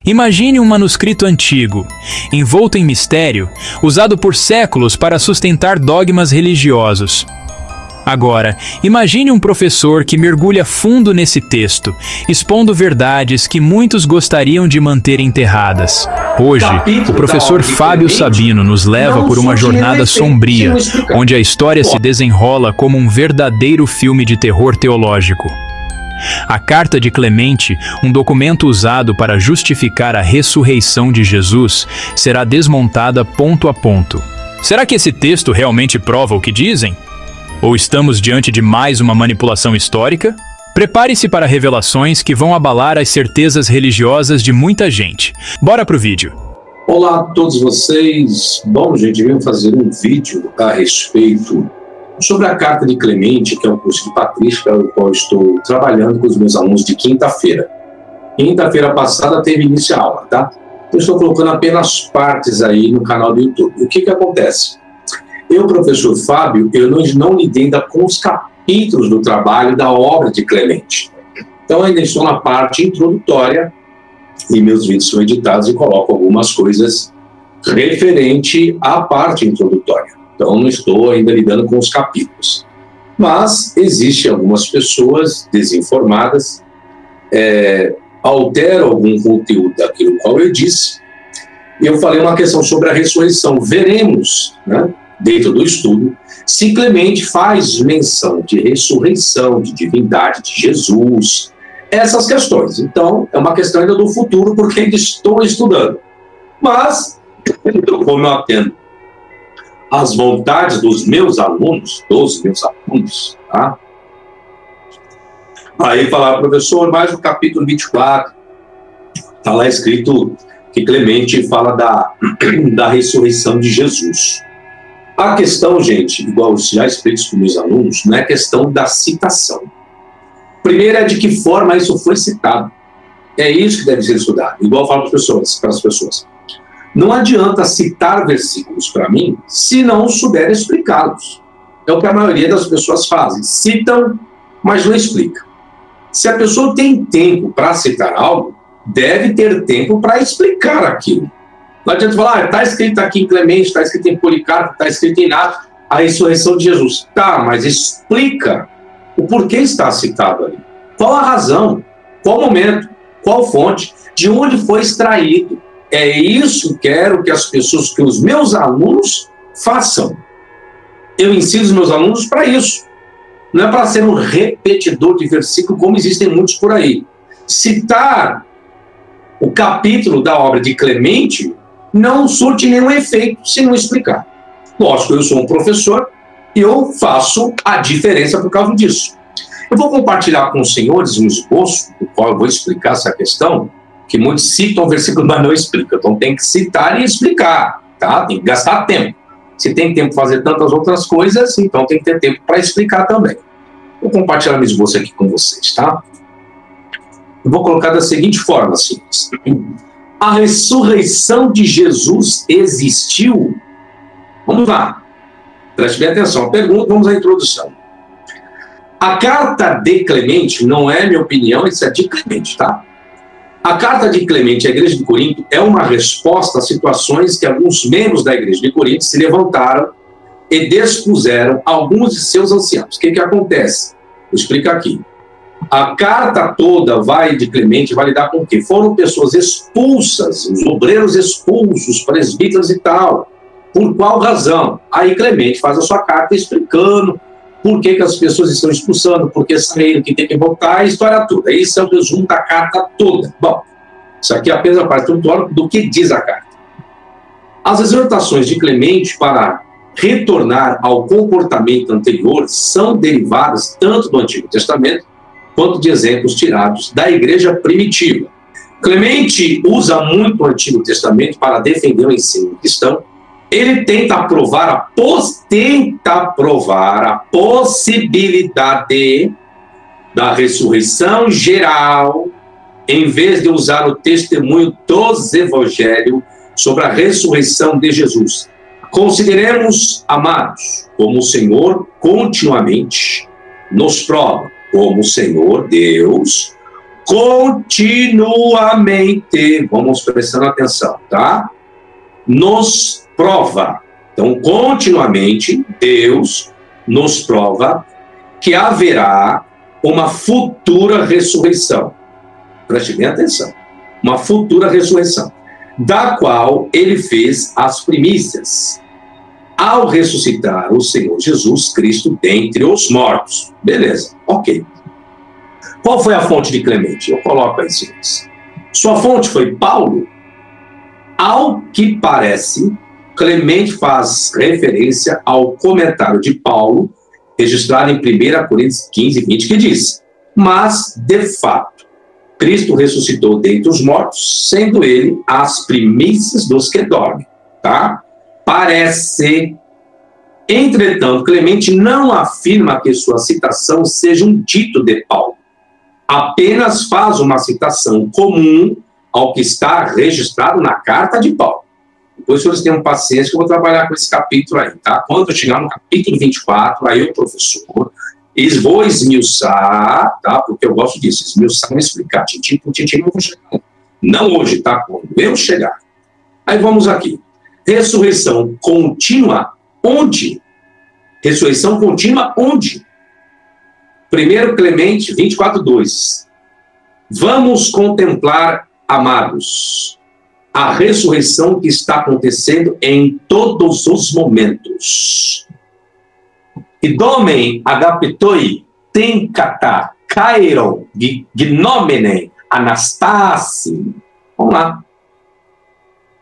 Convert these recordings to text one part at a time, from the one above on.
Imagine um manuscrito antigo, envolto em mistério, usado por séculos para sustentar dogmas religiosos. Agora, imagine um professor que mergulha fundo nesse texto, expondo verdades que muitos gostariam de manter enterradas. Hoje, o professor Fábio Sabino nos leva por uma jornada sombria, onde a história se desenrola como um verdadeiro filme de terror teológico. A Carta de Clemente, um documento usado para justificar a ressurreição de Jesus, será desmontada ponto a ponto. Será que esse texto realmente prova o que dizem? Ou estamos diante de mais uma manipulação histórica? Prepare-se para revelações que vão abalar as certezas religiosas de muita gente. Bora pro vídeo! Olá a todos vocês! Bom, gente, vim fazer um vídeo a respeito sobre a Carta de Clemente, que é um curso de patrística, o qual estou trabalhando com os meus alunos de quinta-feira. Quinta-feira passada teve início a aula, tá? Eu estou colocando apenas partes aí no canal do YouTube. O que acontece? Eu, professor Fábio, eu não lidei ainda com os capítulos do trabalho da obra de Clemente. Então, ainda estou na parte introdutória e meus vídeos são editados e coloco algumas coisas referente à parte introdutória. Então, não estou ainda lidando com os capítulos. Mas existem algumas pessoas desinformadas, alteram algum conteúdo daquilo qual eu disse. E eu falei uma questão sobre a ressurreição. Veremos, né, dentro do estudo, se Clemente faz menção de ressurreição, de divindade de Jesus, essas questões. Então, é uma questão ainda do futuro, porque ainda estou estudando. Mas, como eu atendo as vontades dos meus alunos, tá? Aí falaram, professor, mais o capítulo 24, está lá escrito que Clemente fala da ressurreição de Jesus. A questão, gente, igual eu já explico para os meus alunos, não é questão da citação. Primeiro é de que forma isso foi citado. É isso que deve ser estudado. Igual eu falo para as pessoas. Não adianta citar versículos para mim se não souber explicá-los. É o que a maioria das pessoas fazem. Citam, mas não explicam. Se a pessoa tem tempo para citar algo, deve ter tempo para explicar aquilo. Não adianta falar, está escrito aqui em Clemente, está escrito em Policarpo, está escrito em Nato, a ressurreição de Jesus. Tá, mas explica o porquê está citado ali. Qual a razão? Qual momento? Qual fonte? De onde foi extraído? É isso que quero que as pessoas, que os meus alunos façam. Eu ensino os meus alunos para isso. Não é para ser um repetidor de versículo, como existem muitos por aí. Citar o capítulo da obra de Clemente não surte nenhum efeito se não explicar. Lógico, eu sou um professor e eu faço a diferença por causa disso. Eu vou compartilhar com os senhores um esboço, do qual eu vou explicar essa questão, que muitos citam o versículo, mas não explicam. Então tem que citar e explicar, tá? Tem que gastar tempo. Se tem tempo para fazer tantas outras coisas, então tem que ter tempo para explicar também. Vou compartilhar meu esboço aqui com vocês, tá? Eu vou colocar da seguinte forma, senhores. A ressurreição de Jesus existiu? Vamos lá. Preste bem atenção. A pergunta, vamos à introdução. A carta de Clemente, não é minha opinião, isso é de Clemente, tá? A carta de Clemente à igreja de Corinto é uma resposta a situações que alguns membros da igreja de Corinto se levantaram e despuseram alguns de seus anciãos. O que acontece? Vou explicar aqui. A carta toda de Clemente vai lidar com o quê? Foram pessoas expulsas, os obreiros expulsos, os presbíteros e tal. Por qual razão? Aí Clemente faz a sua carta explicando por que as pessoas estão expulsando, por que saíram, que tem que voltar, a história toda. Isso é o resumo da carta toda. Bom, isso aqui é apenas a parte do que diz a carta. As exortações de Clemente para retornar ao comportamento anterior são derivadas tanto do Antigo Testamento quanto de exemplos tirados da igreja primitiva. Clemente usa muito o Antigo Testamento para defender o ensino cristão. Ele tenta provar a possibilidade da ressurreição geral, em vez de usar o testemunho dos evangelhos sobre a ressurreição de Jesus. Consideremos, amados, como o Senhor continuamente nos prova, como o Senhor Deus continuamente, vamos prestando atenção, tá? Nos prova. Então, continuamente, Deus nos prova que haverá uma futura ressurreição. Preste bem atenção. Uma futura ressurreição, da qual ele fez as primícias, ao ressuscitar o Senhor Jesus Cristo dentre os mortos. Beleza, ok. Qual foi a fonte de Clemente? Eu coloco aí, senhores. Sua fonte foi Paulo? Ao que parece, Clemente faz referência ao comentário de Paulo, registrado em 1 Coríntios 15, 20, que diz: mas, de fato, Cristo ressuscitou dentre os mortos, sendo ele as primícias dos que dormem. Tá? Parece. Entretanto, Clemente não afirma que sua citação seja um dito de Paulo. Apenas faz uma citação comum ao que está registrado na carta de Paulo. Depois, senhores tenham paciência que eu vou trabalhar com esse capítulo aí, tá? Quando eu chegar no capítulo 24, aí eu, professor, vou esmiuçar, tá? Porque eu gosto disso, esmiuçar e explicar. Tintim por tintim eu vou chegar. Não hoje, tá? Quando eu chegar. Aí vamos aqui. Ressurreição contínua onde? Ressurreição contínua onde? 1 Clemente 24:2. Vamos contemplar, amados, a ressurreição que está acontecendo em todos os momentos. Idomen agapitoi tenkata kairon gnomenen anastasi. Vamos lá.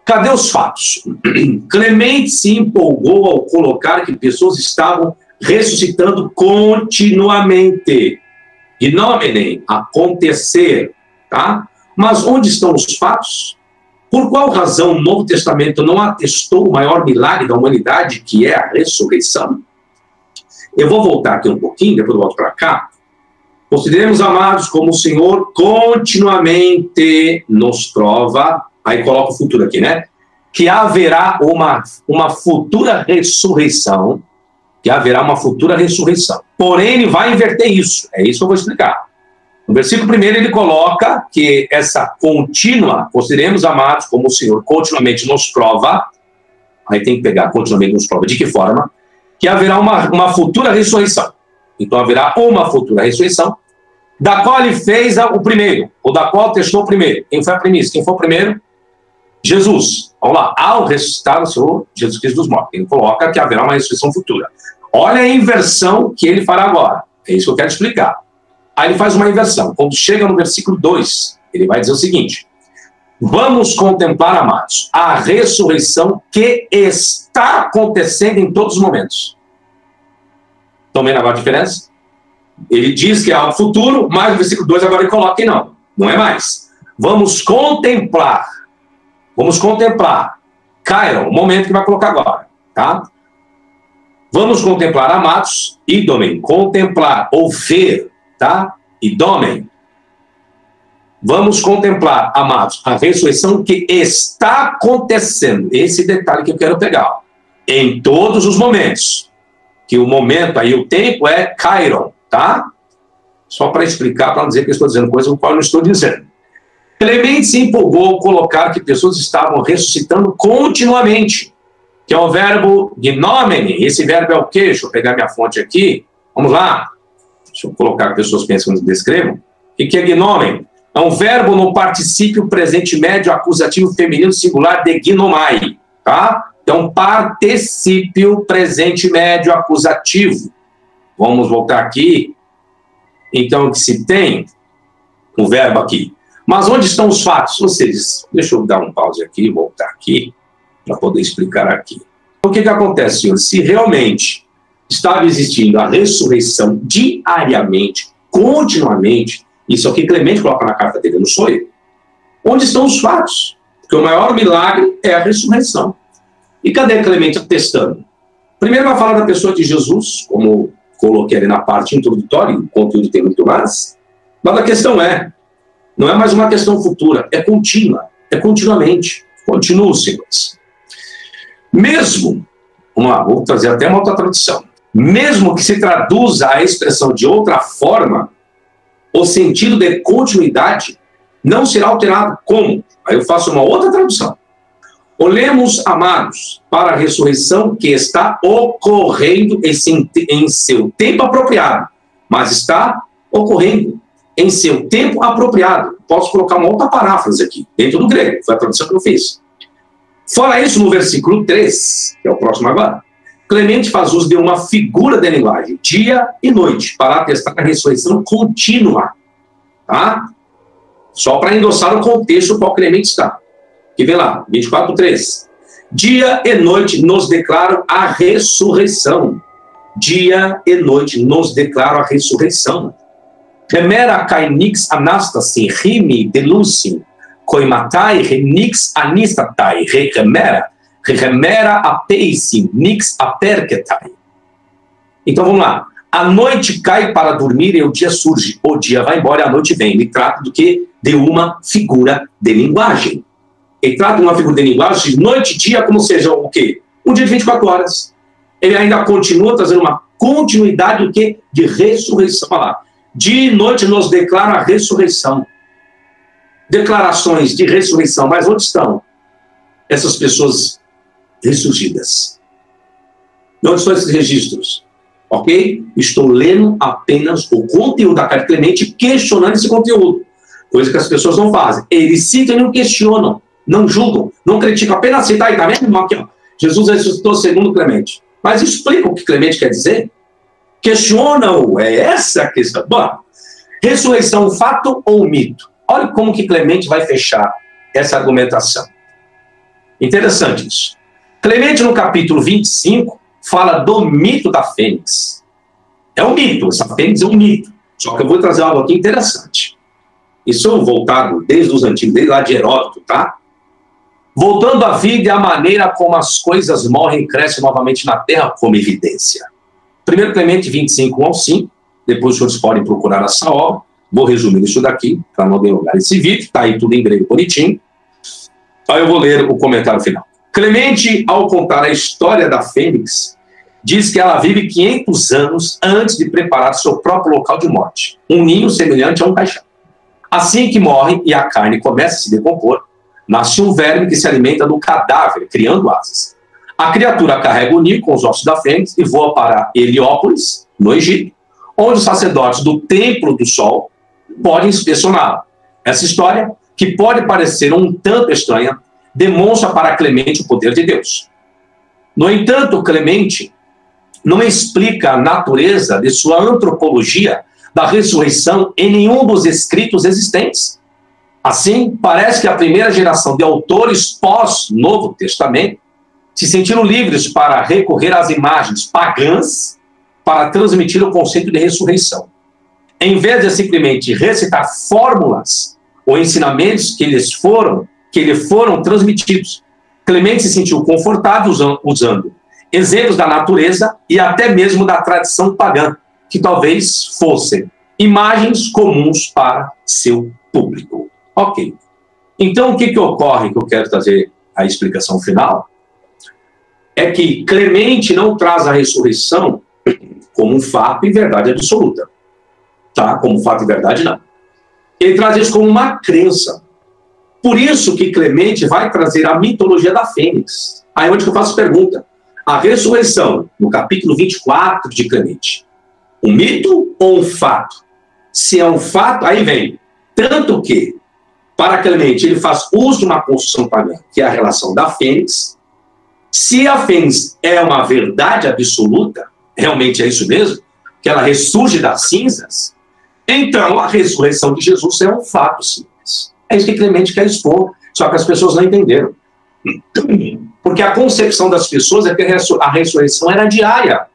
Cadê os fatos? Clemente se empolgou ao colocar que pessoas estavam ressuscitando continuamente. Gnomenen, acontecer, tá? Mas onde estão os fatos? Por qual razão o Novo Testamento não atestou o maior milagre da humanidade, que é a ressurreição? Eu vou voltar aqui um pouquinho, depois eu volto para cá. Consideremos, amados, como o Senhor continuamente nos prova, aí coloca o futuro aqui, né? Que haverá uma futura ressurreição, Porém, ele vai inverter isso. É isso que eu vou explicar. No versículo 1 ele coloca que essa contínua, consideremos, amados, como o Senhor continuamente nos prova, aí tem que pegar continuamente nos prova, de que forma? Que haverá uma futura ressurreição. Então haverá uma futura ressurreição, da qual ele fez o primeiro, ou da qual testou o primeiro. Quem foi a primícia? Quem foi o primeiro? Jesus. Vamos lá. Ao ressuscitar o Senhor Jesus Cristo dos mortos. Ele coloca que haverá uma ressurreição futura. Olha a inversão que ele fará agora. É isso que eu quero explicar. Aí ele faz uma inversão. Quando chega no versículo 2, ele vai dizer o seguinte: vamos contemplar, amados, a ressurreição que está acontecendo em todos os momentos. Estão vendo agora a diferença? Ele diz que é algo futuro, mas no versículo 2 agora ele coloca que não. Não é mais. Vamos contemplar. Kairon, o momento que vai colocar agora. Tá? Vamos contemplar, amados, idomen, contemplar ou ver, tá? Idomen. Vamos contemplar, amados, a ressurreição que está acontecendo. Esse detalhe que eu quero pegar. Ó. Em todos os momentos. Que o momento aí, o tempo é Kairon, tá? Só para explicar, para não dizer que eu estou dizendo coisa com qual eu não estou dizendo. Clemente se empolgou ao colocar que pessoas estavam ressuscitando continuamente. Que é o verbo gnomene. Esse verbo é o quê? Deixa eu pegar minha fonte aqui. Vamos lá. Deixa eu colocar que pessoas pensam quando descrevam. O que é gnomene? É um verbo no particípio presente médio acusativo feminino singular de gnomai. Tá? Então, particípio presente médio acusativo. Vamos voltar aqui. Então, o que se tem? O verbo aqui. Mas onde estão os fatos? Ou seja, deixa eu dar um pause aqui e voltar aqui, para poder explicar aqui. O que acontece, senhores? Se realmente estava existindo a ressurreição diariamente, continuamente, isso aqui Clemente coloca na carta dele, não sou eu. Onde estão os fatos? Porque o maior milagre é a ressurreição. E cadê Clemente atestando? Primeiro vai falar da pessoa de Jesus, como coloquei ali na parte introdutória, o conteúdo tem muito mais. Mas a questão não é mais uma questão futura, é contínua, é continuamente. Continua, senhores. Mesmo, vamos lá, vou trazer até uma outra tradução. Mesmo que se traduza a expressão de outra forma, o sentido de continuidade não será alterado. Como? Aí eu faço uma outra tradução. Olhemos, amados, para a ressurreição que está ocorrendo em seu tempo apropriado, mas está ocorrendo em seu tempo apropriado. Posso colocar uma outra paráfrase aqui, dentro do grego, foi a tradução que eu fiz. Fora isso, no versículo 3, que é o próximo agora, Clemente faz uso de uma figura de linguagem, dia e noite, para atestar a ressurreição contínua. Tá? Só para endossar o contexto qual Clemente está. Que vem lá, 24:3. Dia e noite nos declaram a ressurreição. Dia e noite nos declaram a ressurreição. Remera kainix anastasin, rimi delusim, koimatai renix anistatai, remera apeisim, nix aperketai. Então vamos lá. A noite cai para dormir e o dia surge. O dia vai embora e a noite vem. Ele trata do que? De uma figura de linguagem. Ele trata de uma figura de linguagem de noite e dia como seja o quê? Um dia de 24 horas. Ele ainda continua trazendo uma continuidade do quê? De ressurreição. Olha lá. Dia e noite nos declara a ressurreição. Declarações de ressurreição. Mas onde estão essas pessoas ressurgidas? Onde estão esses registros? Ok? Estou lendo apenas o conteúdo da carta de Clemente, questionando esse conteúdo. Coisa que as pessoas não fazem. Eles citam e não questionam, não julgam, não criticam, apenas citam. Aí, tá vendo? Aqui, ó. Jesus ressuscitou segundo Clemente. Mas explica o que Clemente quer dizer. Questionam, é essa a questão. Bom, ressurreição, fato ou mito? Olha como que Clemente vai fechar essa argumentação. Interessante isso. Clemente, no capítulo 25, fala do mito da fênix. É um mito, essa fênix é um mito. Só que eu vou trazer algo aqui interessante. Isso voltado desde os antigos, desde lá de Heródoto, tá? Voltando à vida e à maneira como as coisas morrem e crescem novamente na terra como evidência. 1 Clemente 25, 1 ao 5. Depois os senhores podem procurar essa obra. Vou resumir isso daqui, para não demorar esse vídeo. Está aí tudo em grego bonitinho. Aí eu vou ler o comentário final. Clemente, ao contar a história da fênix, diz que ela vive 500 anos antes de preparar seu próprio local de morte. Um ninho semelhante a um caixão. Assim que morre e a carne começa a se decompor, nasce um verme que se alimenta do cadáver, criando asas. A criatura carrega o ninho com os ossos da fênix e voa para Heliópolis, no Egito, onde os sacerdotes do Templo do Sol podem inspecioná-la. Essa história, que pode parecer um tanto estranha, demonstra para Clemente o poder de Deus. No entanto, Clemente não explica a natureza de sua antropologia da ressurreição em nenhum dos escritos existentes. Assim, parece que a primeira geração de autores pós-Novo Testamento se sentiram livres para recorrer às imagens pagãs para transmitir o conceito de ressurreição. Em vez de simplesmente recitar fórmulas ou ensinamentos que lhe foram transmitidos, Clemente se sentiu confortável usando exemplos da natureza e até mesmo da tradição pagã, que talvez fossem imagens comuns para seu público. Ok. Então, o que ocorre, que eu quero trazer a explicação final, é que Clemente não traz a ressurreição como um fato e verdade absoluta. Tá? Como fato e verdade, não. Ele traz isso como uma crença. Por isso que Clemente vai trazer a mitologia da fênix. Aí onde que eu faço pergunta. A ressurreição, no capítulo 24 de Clemente, um mito ou um fato? Se é um fato, aí vem. Tanto que, para Clemente, ele faz uso de uma construção pagã, que é a relação da fênix. Se a fênix é uma verdade absoluta, realmente é isso mesmo, que ela ressurge das cinzas, então a ressurreição de Jesus é um fato simples. É isso que Clemente quer expor, só que as pessoas não entenderam. Porque a concepção das pessoas é que a ressurreição era diária.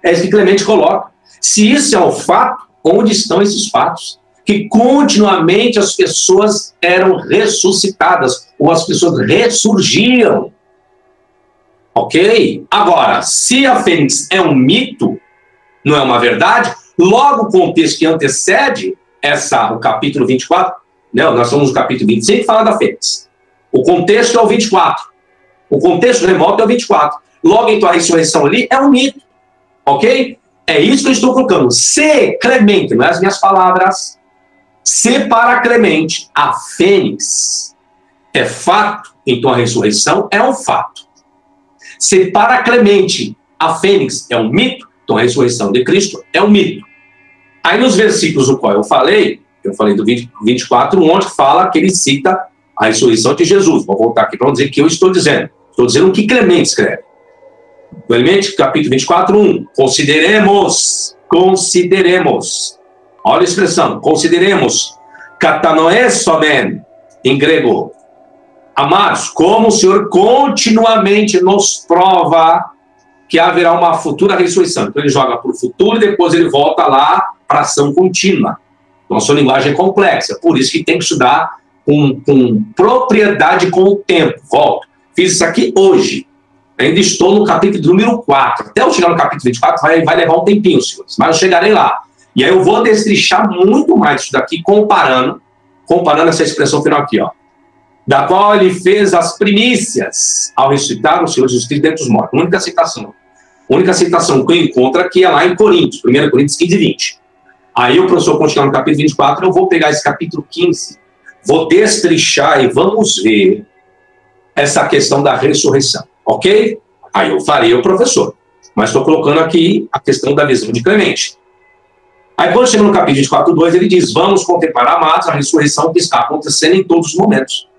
É isso que Clemente coloca. Se isso é um fato, onde estão esses fatos? Que continuamente as pessoas eram ressuscitadas, ou as pessoas ressurgiam. Ok? Agora, se a fênix é um mito, não é uma verdade, logo o contexto que antecede o capítulo 24, né, nós estamos no capítulo 25, que fala da fênix. O contexto é o 24. O contexto remoto é o 24. Logo, então, a ressurreição ali é um mito. Ok? É isso que eu estou colocando. Se Clemente, não é as minhas palavras, se para Clemente a fênix é fato, então a ressurreição é um fato. Se para Clemente a fênix é um mito, então a ressurreição de Cristo é um mito. Aí nos versículos do qual eu falei do 24, onde fala que ele cita a ressurreição de Jesus. Vou voltar aqui para não dizer o que eu estou dizendo. Estou dizendo o que Clemente escreve. Clemente, capítulo 24, 1. Consideremos. Olha a expressão, consideremos. Katanoesomen, em grego. Amados, como o Senhor continuamente nos prova que haverá uma futura ressurreição. Então ele joga para o futuro e depois ele volta lá para a ação contínua. Nossa linguagem é complexa, por isso que tem que estudar com propriedade com o tempo. Volto. Fiz isso aqui hoje. Ainda estou no capítulo número 4. Até eu chegar no capítulo 24 vai levar um tempinho, senhores, mas eu chegarei lá. E aí eu vou destrichar muito mais isso daqui, comparando essa expressão final aqui, ó. Da qual ele fez as primícias ao ressuscitar o Senhor Jesus Cristo dentre os mortos. Única citação que eu encontro aqui é lá em Coríntios, 1 Coríntios 15 e 20. Aí o professor continuar no capítulo 24, eu vou pegar esse capítulo 15, vou destrichar e vamos ver essa questão da ressurreição, ok? Aí eu farei o professor, mas estou colocando aqui a questão da visão de Clemente. Aí quando chega no capítulo 24, 2, ele diz, vamos contemplar, amados, a ressurreição que está acontecendo em todos os momentos.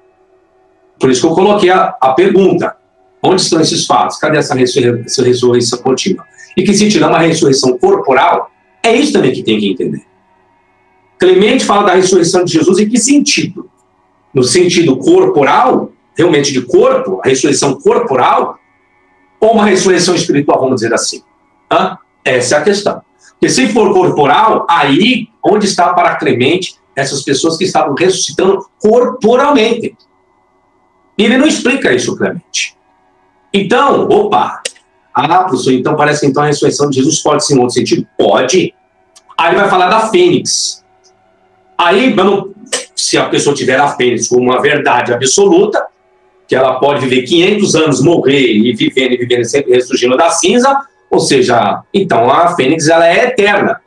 Por isso que eu coloquei a pergunta, onde estão esses fatos? Cadê essa ressurreição contínua? E que se tiver uma ressurreição corporal, é isso também que tem que entender. Clemente fala da ressurreição de Jesus em que sentido? No sentido corporal, realmente de corpo, a ressurreição corporal, ou uma ressurreição espiritual, vamos dizer assim? Essa é a questão. Porque se for corporal, aí, onde está para Clemente essas pessoas que estavam ressuscitando corporalmente? E ele não explica isso, Clemente. Então, professor, então parece que então a ressurreição de Jesus pode ser em outro sentido? Pode. Aí ele vai falar da fênix. Aí, se a pessoa tiver a fênix como uma verdade absoluta, que ela pode viver 500 anos, morrer e vivendo sempre ressurgindo da cinza, ou seja, então a fênix ela é eterna.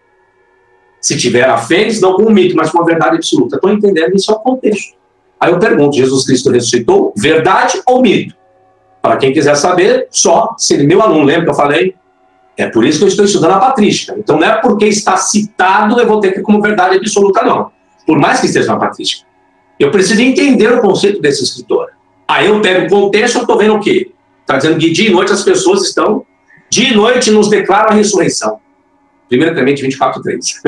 Se tiver a fênix, não como um mito, mas com uma verdade absoluta. Estou entendendo isso é o contexto. Aí eu pergunto, Jesus Cristo ressuscitou, verdade ou mito? Para quem quiser saber, só se ele, meu aluno, lembra que eu falei? É por isso que eu estou estudando a patrística. Então não é porque está citado eu vou ter que como verdade absoluta, não. Por mais que esteja na patrística. Eu preciso entender o conceito desse escritor. Aí eu pego o contexto, eu estou vendo o quê? Está dizendo que dia e noite as pessoas estão, dia e noite nos declaram a ressurreição. 1 Clemente 24, 3.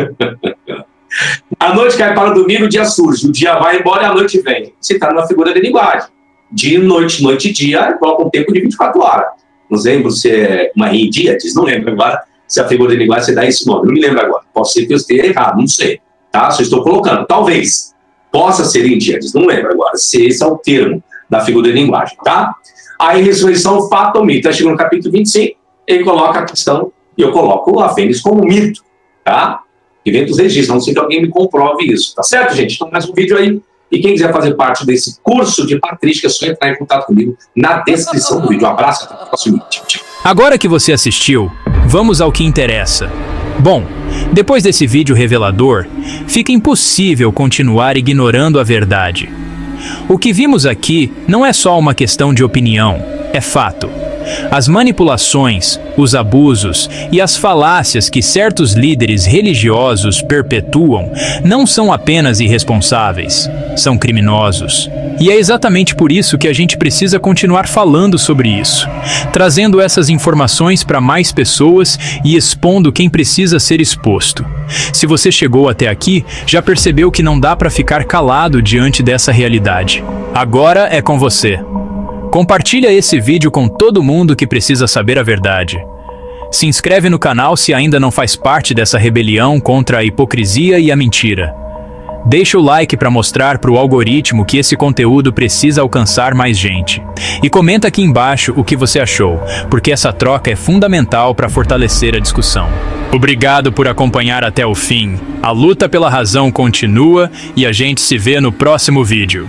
A noite cai para o domingo, o dia surge. O dia vai embora e a noite vem. Você está numa figura de linguagem. Dia, noite, noite e dia, igual com um tempo de 24 horas. Não lembro se é uma Díades, não lembro agora se a figura de linguagem você dá esse nome. Não me lembro agora. Pode ser que eu esteja errado, não sei. Tá? Só estou colocando. Talvez possa ser em Díades, não lembro agora se esse é o termo da figura de linguagem. Tá? Aí, ressurreição, fato ou mito. Aí chega no capítulo 25, ele coloca a questão, e eu coloco a fênix como mito. Tá? E vem dos registros, não sei que alguém me comprove isso. Tá certo, gente? Então, mais um vídeo aí. E quem quiser fazer parte desse curso de patrística, é só entrar em contato comigo na descrição do vídeo. Um abraço, até o próximo vídeo. Agora que você assistiu, vamos ao que interessa. Bom, depois desse vídeo revelador, fica impossível continuar ignorando a verdade. O que vimos aqui não é só uma questão de opinião, é fato. As manipulações, os abusos e as falácias que certos líderes religiosos perpetuam não são apenas irresponsáveis, são criminosos. E é exatamente por isso que a gente precisa continuar falando sobre isso, trazendo essas informações para mais pessoas e expondo quem precisa ser exposto. Se você chegou até aqui, já percebeu que não dá para ficar calado diante dessa realidade. Agora é com você. Compartilha esse vídeo com todo mundo que precisa saber a verdade. Se inscreve no canal se ainda não faz parte dessa rebelião contra a hipocrisia e a mentira. Deixa o like para mostrar para o algoritmo que esse conteúdo precisa alcançar mais gente. E comenta aqui embaixo o que você achou, porque essa troca é fundamental para fortalecer a discussão. Obrigado por acompanhar até o fim. A luta pela razão continua e a gente se vê no próximo vídeo.